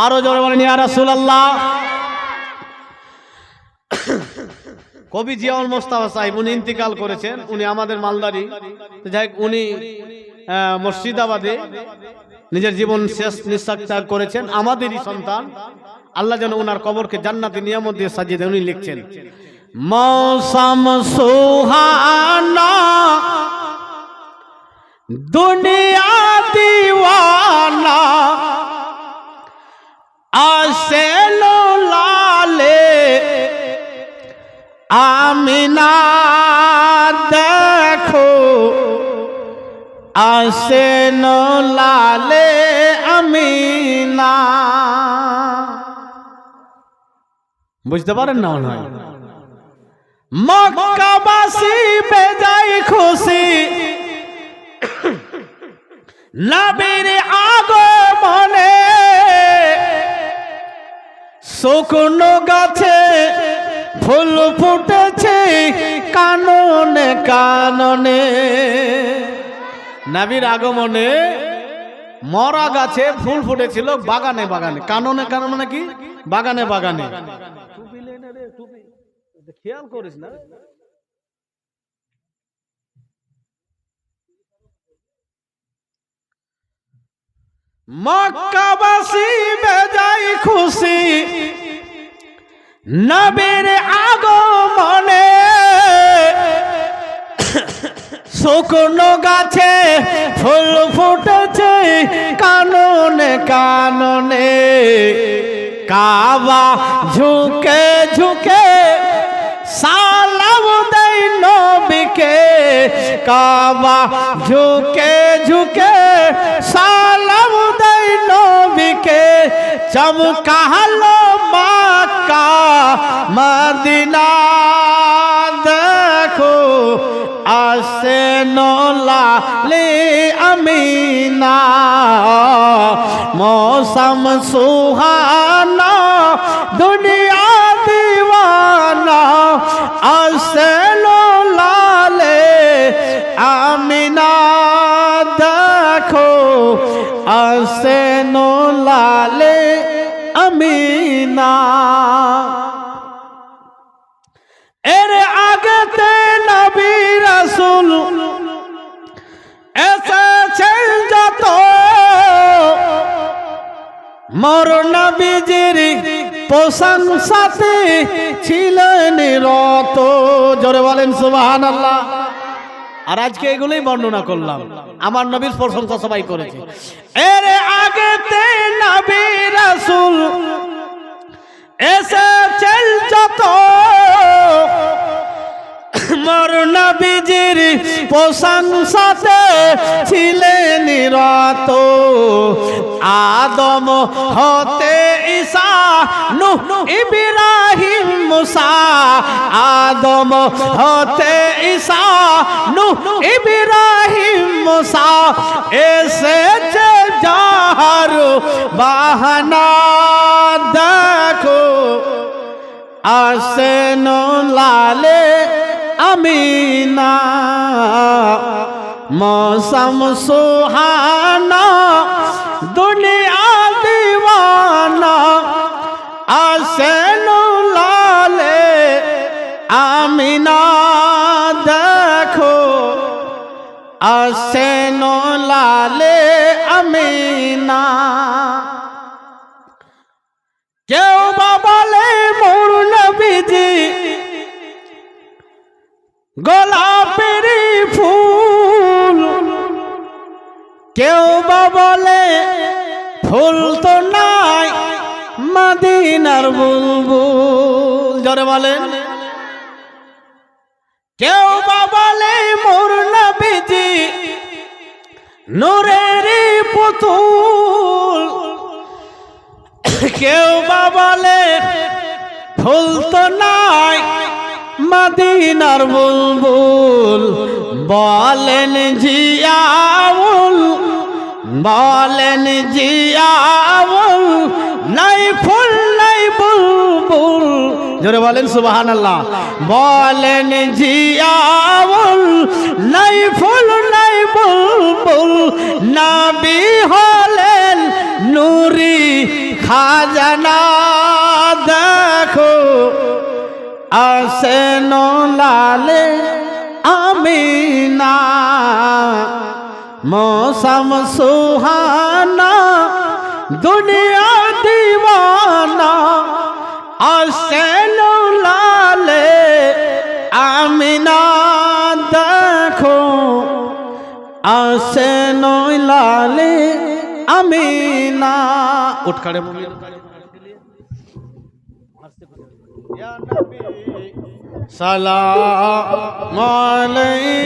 আরো জোরে বলেন ইয়া রাসূলুল্লাহ। কবি জিয়াউল মোস্তফা সাহেব উনি ইন্তিকাল করেছেন, উনি আমাদের মালদারি। যাই উনি মুর্শিদাবাদে নিজের জীবন শেষ নিঃশ্বাস ত্যাগ করেছেন। আমাদেরই সন্তান, আল্লাহ যেন ওনার কবরকে জান্নাতি নিয়ামত দিয়ে সাজিয়ে দেন। উনি লিখছেন, মৌসম সুহানা দুনিয়া দিওয়ানা আসে লালে আমিনা দেখো আসে লালে আমিনা। বুঝতে পারেন না? মনে হয় মক্কাবাসী বেজায় খুশি নবীর আগমনে, শুকনো গাছে ফুল ফুটেছে কাননে কাননে। নবীর আগমনে মরা গাছে ফুল ফুটেছিল বাগানে বাগানে, কাননে কাননে কি বাগানে বাগানে। খেয়াল করিস না? মক্কাবাসী বেজায় খুশি নবীর আগমনে, শুকনো গাছে ফুল ফুটেছে কাননে কাননে। কাবা ঝুঁকে ঝুঁকে সালাম দেয় নবীকে, কাবা ঝুঁকে ঝুঁকে সালাম দেয় নবীকে। চমকালো মক্কা মদিনা দেখো আসে লালে আমিনা। মৌসম সুহানা দুনিয়া দিওয়ানা আসে লালে আমিনা দেখো আসে লালে আমিনা। এর আগেতে নবী রাসূল এসেছেন যত, মোর নবীজির প্রশংসাতে ছিলেন রত। জোরে বলেন সুবহানাল্লাহ। আর আজকে এগুলোই বর্ণনা করলাম, আমার নবীর প্রশংসা সবাই করেছে। এর আগেতে নবী রাসূল এসেছেন যত, মোর নবীজির প্রশংসাতে ছিলেন রত। আদম হতে ঈসা নূহ ইব্রাহিম মুসা, আদম হতে ঈসা নূহ ইব্রাহিম মুসা। এসেছে যার বাহানা দেখো আসে লালে আমিনা। মৌসম সুহানা দুনিয়া দিওয়ানা আসে লালে আমিনা দেখো আসে লালে আমিনা। কেউ বা বলে মোর নবীজি গোলাপের ফুল, কেউ বা বলে ফুল তো নাই মদিনার বুলবুল। জোরে বলেন। কেউ বা বলে মোর নবীজি নূরের পুতুল, কেউ বা বলে ফুল তো নাই মদিনার বুলবুল। বলেন জিয়াউল, বলেন জিয়াউল নাই ফুল নাই বুলবুল। জোরে বলেন সুবহানাল্লাহ। বলেন জিয়াউল নাই ফুল নাই বুলবুল। নবী হলেন নূরি খাজানা দেখো আসেন লালে আমিনা मौसम सुहाना दुनिया दीवाना आसेन लाले आमिना देखो आसेन लाले आमिना उठ खड़े सलाम अलैकुम।